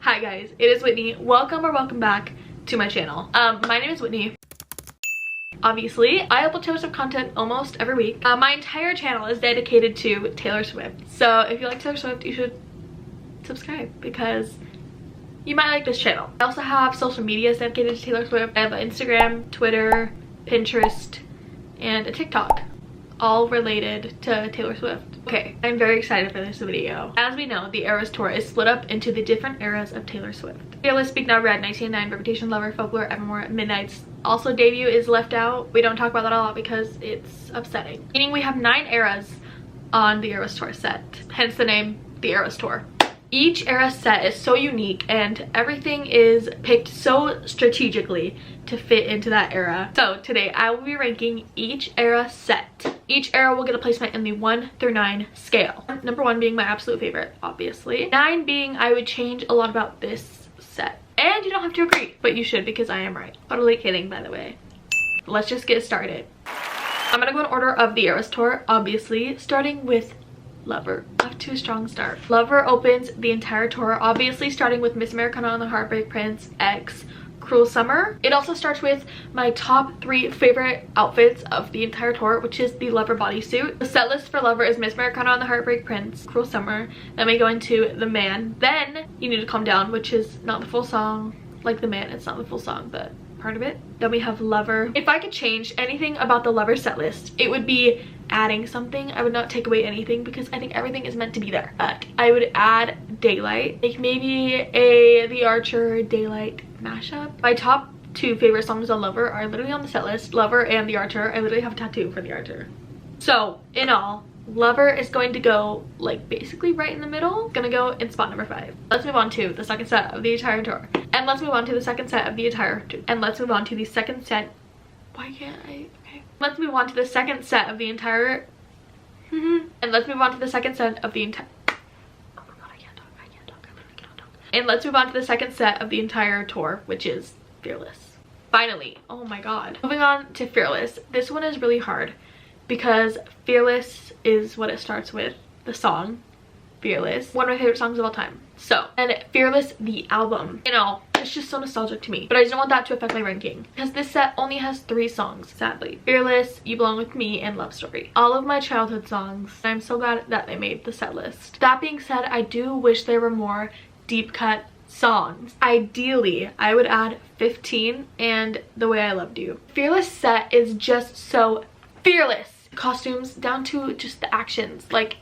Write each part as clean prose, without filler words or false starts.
Hi guys, it is Whitney. Welcome back to my channel. My name is Whitney. Obviously, I upload Taylor Swift content almost every week. My entire channel is dedicated to Taylor Swift. So if you like Taylor Swift, you should subscribe because you might like this channel. I also have social medias dedicated to Taylor Swift. I have an Instagram, Twitter, Pinterest, and a TikTok, all related to Taylor Swift. Okay, I'm very excited for this video. As we know, the Eras Tour is split up into the different eras of Taylor Swift. Fearless, Speak Now, Red, 1989, Reputation, Lover, Folklore, Evermore, Midnights. Also, Debut is left out. We don't talk about that a lot because it's upsetting. Meaning we have 9 eras on the Eras Tour set, hence the name, the Eras Tour. Each era set is so unique and everything is picked so strategically to fit into that era. So today I will be ranking each era set. Each era will get a placement in the 1 through 9 scale. Number 1 being my absolute favorite, obviously. 9 being I would change a lot about this set. And you don't have to agree, but you should because I am right. Totally kidding, by the way. Let's just get started. I'm gonna go in order of the Eras Tour, obviously, starting with Lover. Off to a strong start. Lover opens the entire tour, obviously starting with Miss Americana and the Heartbreak Prince, X, Cruel Summer. It also starts with my top 3 favorite outfits of the entire tour, which is the Lover bodysuit. The set list for Lover is Miss Americana and the Heartbreak Prince, Cruel Summer. Then we go into The Man. Then You Need to Calm Down, which is not the full song. Like The Man, it's not the full song, but part of it. Then we have Lover. If I could change anything about the Lover set list, it would be adding something. I would not take away anything because I think everything is meant to be there. I would add Daylight, like maybe a The Archer Daylight mashup. My top 2 favorite songs on Lover are literally on the set list, Lover and The Archer. I literally have a tattoo for The Archer. So in all, Lover is going to go like basically right in the middle. It's gonna go in spot number 5. Let's move on to the second set of the entire tour. And let's move on to the second set of the entire tour. And let's move on to the second set. Why can't I? Okay. Let's move on to the second set of the entire. And let's move on to the second set of the entire. Oh my god, I can't talk. I literally cannot talk. And let's move on to the second set of the entire tour, which is Fearless. Finally. Oh my god. Moving on to Fearless. This one is really hard because Fearless is what it starts with, the song Fearless, one of my favorite songs of all time. So, and Fearless the album, you know, it's just so nostalgic to me, but I just don't want that to affect my ranking because this set only has 3 songs, sadly. Fearless, You Belong With Me, and Love Story. All of my childhood songs. I'm so glad that they made the set list. That being said, I do wish there were more deep cut songs. Ideally, I would add 15 and The Way I Loved You. Fearless set is just so fearless. Costumes down to just the actions, like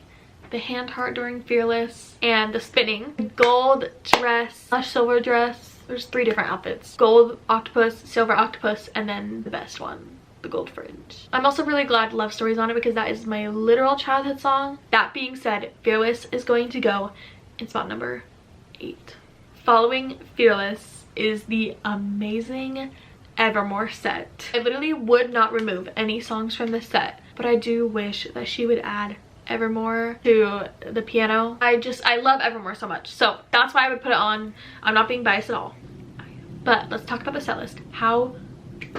the hand heart during Fearless and the spinning. Gold dress, a silver dress. There's 3 different outfits. Gold octopus, silver octopus, and then the best one, the gold fringe. I'm also really glad Love Story's on it because that is my literal childhood song. That being said, Fearless is going to go in spot number 8. Following Fearless is the amazing Evermore set. I literally would not remove any songs from this set, but I do wish that she would add Evermore to the piano. I love Evermore so much, so that's why I would put it on. I'm not being biased at all, but let's talk about the set list. How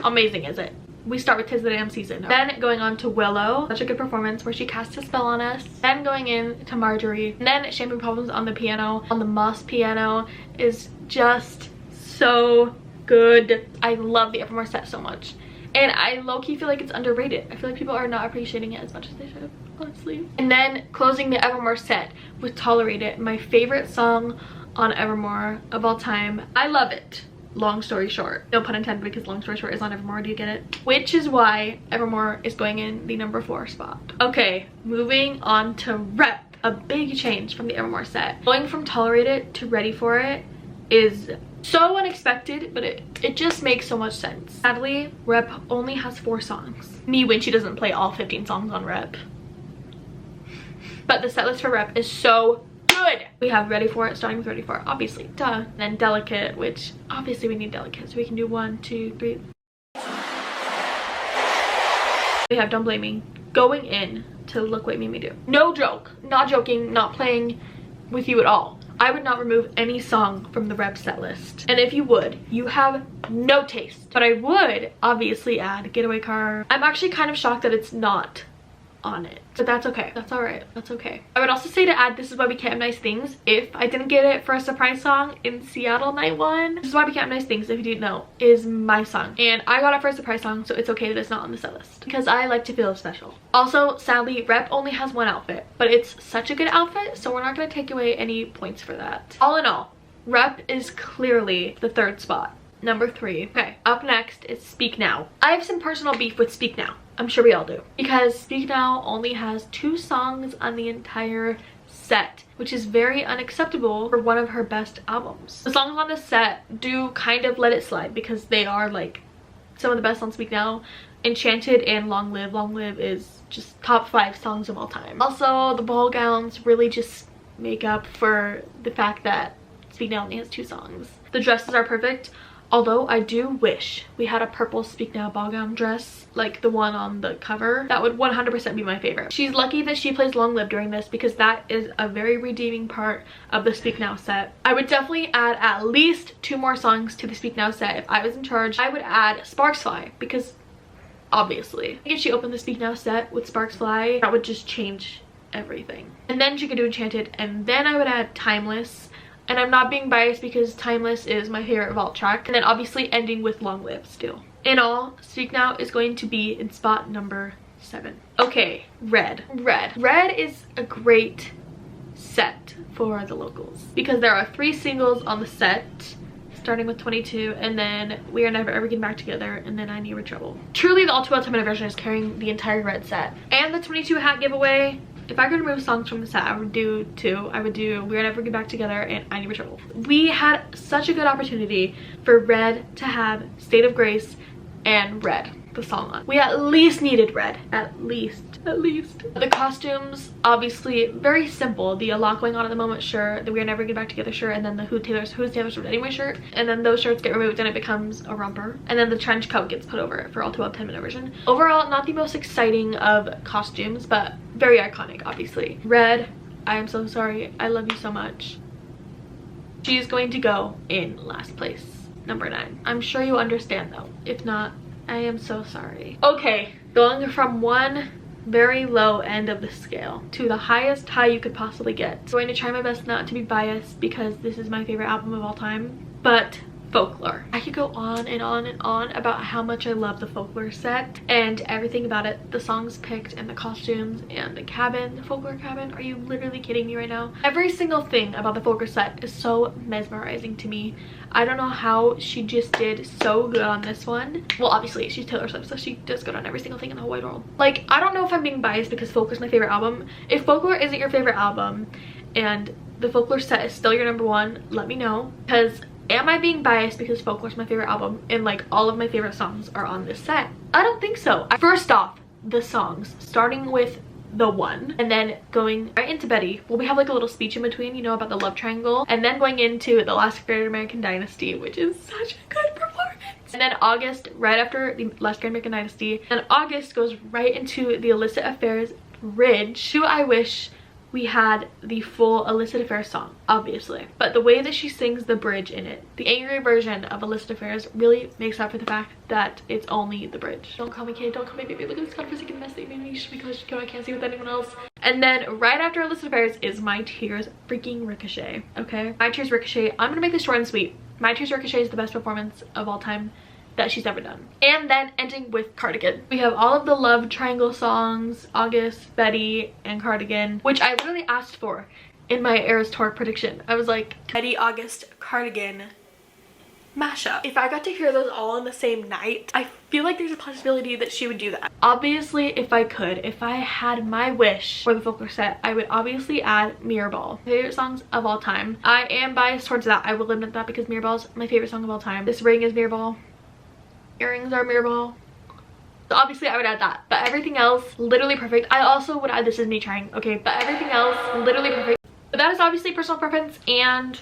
amazing is it? We start with 'Tis the Damn Season, then going on to Willow, such a good performance where she casts a spell on us, then going in to Marjorie, and then Champagne Problems on the piano, on the Moss piano, is just so good. I love the Evermore set so much, and I low-key feel like it's underrated. I feel like people are not appreciating it as much as they should, honestly. And then closing the Evermore set with Tolerate It, my favorite song on Evermore of all time. I love it. Long story short, no pun intended because Long Story Short is on Evermore. Do you get it? Which is why Evermore is going in the number 4 spot. Okay, moving on to Rep. A big change from the Evermore set. Going from Tolerate It to Ready For It is so unexpected, but it just makes so much sense. Sadly, Rep only has 4 songs. Me when she doesn't play all 15 songs on Rep. But the set list for Rep is so good. We have Ready For It, starting with Ready For It, obviously, duh. And then Delicate, which obviously we need Delicate, so we can do 1, 2, 3. We have Don't Blame Me, going in to Look What You Made Me Do. No joke, not joking, not playing with you at all. I would not remove any song from the Rep set list. And if you would, you have no taste. But I would obviously add Getaway Car. I'm actually kind of shocked that it's not on it, but that's okay. That's all right. That's okay. I would also say to add This Is Why We Can't Have Nice Things if I didn't get it for a surprise song in Seattle night 1. This Is Why We Can't Have Nice Things, if you didn't know, is my song, and I got it for a surprise song, so it's okay that it's not on the set list because I like to feel special. Also, sadly, Rep only has one outfit, but it's such a good outfit, so we're not going to take away any points for that. All in all, Rep is clearly the 3rd spot. Number 3. Okay, up next is Speak Now. I have some personal beef with Speak Now. I'm sure we all do. Because Speak Now only has 2 songs on the entire set, which is very unacceptable for one of her best albums. The songs on the set do kind of let it slide because they are like some of the best on Speak Now. Enchanted and Long Live. Long Live is just top 5 songs of all time. Also, the ball gowns really just make up for the fact that Speak Now only has 2 songs. The dresses are perfect. Although I do wish we had a purple Speak Now ball gown dress like the one on the cover. That would 100% be my favorite. She's lucky that she plays Long Live during this because that is a very redeeming part of the Speak Now set. I would definitely add at least 2 more songs to the Speak Now set. If I was in charge, I would add Sparks Fly because obviously if she opened the Speak Now set with Sparks Fly, that would just change everything. And then she could do Enchanted, and then I would add Timeless. And I'm not being biased because Timeless is my favorite vault track. And then obviously ending with Long Live still. In all, Speak Now is going to be in spot number 7. Okay, Red. Red is a great set for the locals because there are 3 singles on the set, starting with 22, and then We Are Never Ever Getting Back Together, and then I Knew You Were Trouble. Truly, the All Too Well 10-minute version is carrying the entire Red set. And the 22 hat giveaway. If I could remove songs from the set, I would do 2. I would do We Are Never Get Back Together and I Knew You Were Trouble. We had such a good opportunity for Red to have State of Grace and Red, the song on. We at least needed Red. At least. The costumes, obviously, very simple. The A Lot Going On at the Moment shirt, the We Are Never Get Back Together shirt, and then the Who's Taylor Swift Anyway shirt. And then those shirts get removed and it becomes a romper. And then the trench coat gets put over it for All Too Well 10-minute version. Overall, not the most exciting of costumes, but very iconic, obviously. Red, I am so sorry. I love you so much. She is going to go in last place, number 9. I'm sure you understand though. If not, I am so sorry. Okay, going from one very low end of the scale to the highest high you could possibly get. I'm going to try my best not to be biased because this is my favorite album of all time, but Folklore. I could go on and on and on about how much I love the Folklore set and everything about it. The songs picked and the costumes and the cabin, the Folklore cabin. Are you literally kidding me right now? Every single thing about the Folklore set is so mesmerizing to me. I don't know how she just did so good on this one. Well, obviously she's Taylor Swift, so she does good on every single thing in the whole wide world. Like, I don't know if I'm being biased because Folklore's my favorite album. If Folklore isn't your favorite album and the Folklore set is still your number 1, let me know. Because am I being biased because Folklore's my favorite album and like all of my favorite songs are on this set? I don't think so. First off, the songs, starting with The One and then going right into Betty. Well, we have like a little speech in between, you know, about the love triangle, and then going into The Last Great American Dynasty, which is such a good performance. And then August, right after The Last Great American Dynasty, and August goes right into the Illicit Affairs bridge. Do I wish we had the full Illicit Affairs song, obviously, but the way that she sings the bridge in it, the angry version of Illicit Affairs, really makes up for the fact that it's only the bridge. Don't call me Kate, don't call me baby, look at this godforsaken mess that made me because I can't see with anyone else. And then right after Illicit Affairs is My Tears freaking Ricochet, okay? My Tears Ricochet, I'm gonna make this short and sweet. My Tears Ricochet is the best performance of all time that she's ever done. And then ending with Cardigan. We have all of the love triangle songs, August, Betty, and Cardigan, which I literally asked for in my Eras Tour prediction. I was like, Betty, August, Cardigan mashup. If I got to hear those all in the same night, I feel like there's a possibility that she would do that. Obviously, if I could, if I had my wish for the Folklore set, I would obviously add Mirror Ball. Favorite songs of all time. I am biased towards that. I will admit that because Mirror Ball's my favorite song of all time. This ring is Mirror Ball. Earrings are Mirror Ball. So obviously I would add that, but everything else literally perfect. I also would add This Is Me Trying, okay, but everything else literally perfect. But that is obviously personal preference, and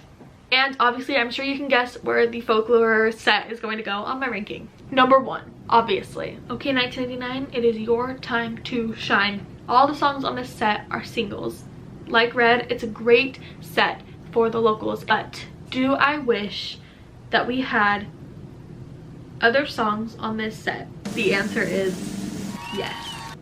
obviously I'm sure you can guess where the Folklore set is going to go on my ranking. Number 1, obviously. Okay, 1999, it is your time to shine. All the songs on this set are singles. Like Red, it's a great set for the locals, but do I wish that we had other songs on this set? The answer is yes.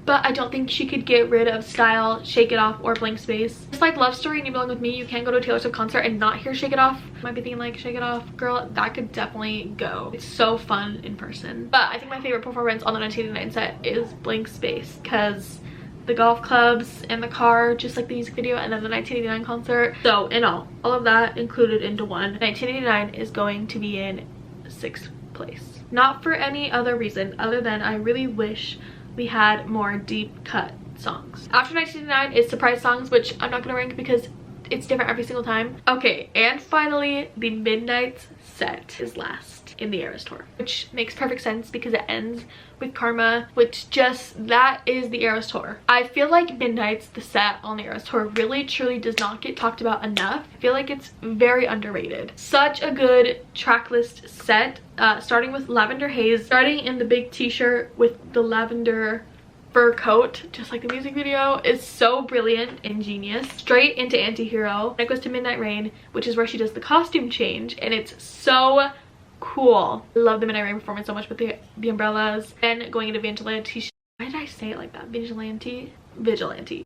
but I don't think she could get rid of Style, Shake It Off, or Blank Space. Just like Love Story and You Belong With Me, you can't go to a Taylor Swift concert and not hear Shake It Off. Might be thinking like, Shake It Off, girl, that could definitely go. It's so fun in person. But I think my favorite performance on the 1989 set is Blank Space, because the golf clubs and the car, just like the music video, and then the 1989 concert. So in all of that included into one, 1989 is going to be in 6th place. Not for any other reason other than I really wish we had more deep cut songs. After 1989 is surprise songs, which I'm not gonna rank because it's different every single time. Okay, and finally the Midnight's set is last in the Eras Tour, which makes perfect sense because it ends with Karma, which just, that is the Eras Tour. I feel like Midnight's, the set on the Eras Tour, really truly does not get talked about enough. I feel like it's very underrated. Such a good tracklist set, starting with Lavender Haze, starting in the big t-shirt with the lavender fur coat, just like the music video, is so brilliant and genius. Straight into Antihero. Then it goes to Midnight Rain, which is where she does the costume change, and it's so cool. I love the Midnight Rain performance so much with the umbrellas. And going into Vigilante. Why did I say it like that? Vigilante? Vigilante.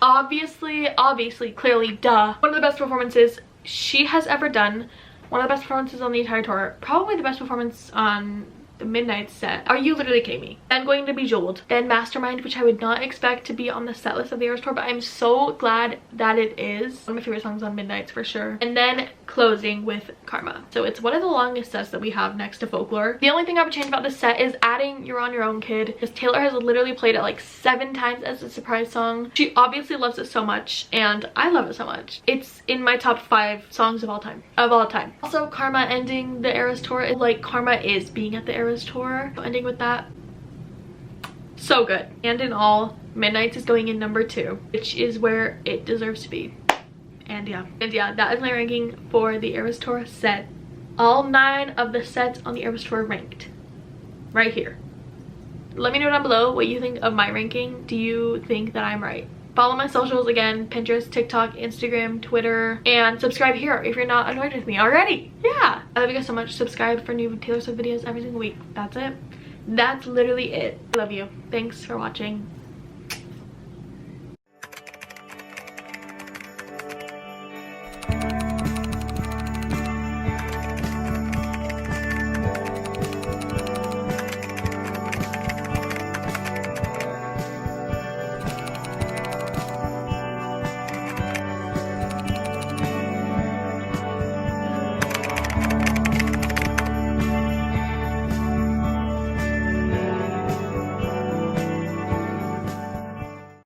Obviously, clearly, duh, one of the best performances she has ever done. One of the best performances on the entire tour. Probably the best performance on the Midnight set. Are you literally kidding me? Then going to Bejeweled. Then Mastermind, which I would not expect to be on the set list of the Eras Tour, but I'm so glad that it is. One of my favorite songs on Midnights for sure. And then closing with Karma. So it's one of the longest sets that we have next to Folklore. The only thing I would change about this set is adding You're On Your Own Kid, because Taylor has literally played it like 7 times as a surprise song. She obviously loves it so much, and I love it so much. It's in my top 5 songs of all time. Also, Karma ending the Eras Tour, like Karma is being at the Eras Tour. Ending with that, so good. And in all, Midnights is going in number 2, which is where it deserves to be. And yeah, that is my ranking for the Eras Tour set. All 9 of the sets on the Eras Tour ranked right here. Let me know down below what you think of my ranking. Do you think that I'm right? Follow my socials again: Pinterest, TikTok, Instagram, Twitter, and subscribe here if you're not annoyed with me already. Yeah, I love you guys so much. Subscribe for new Taylor Swift videos every single week. That's it. That's literally it. I love you. Thanks for watching.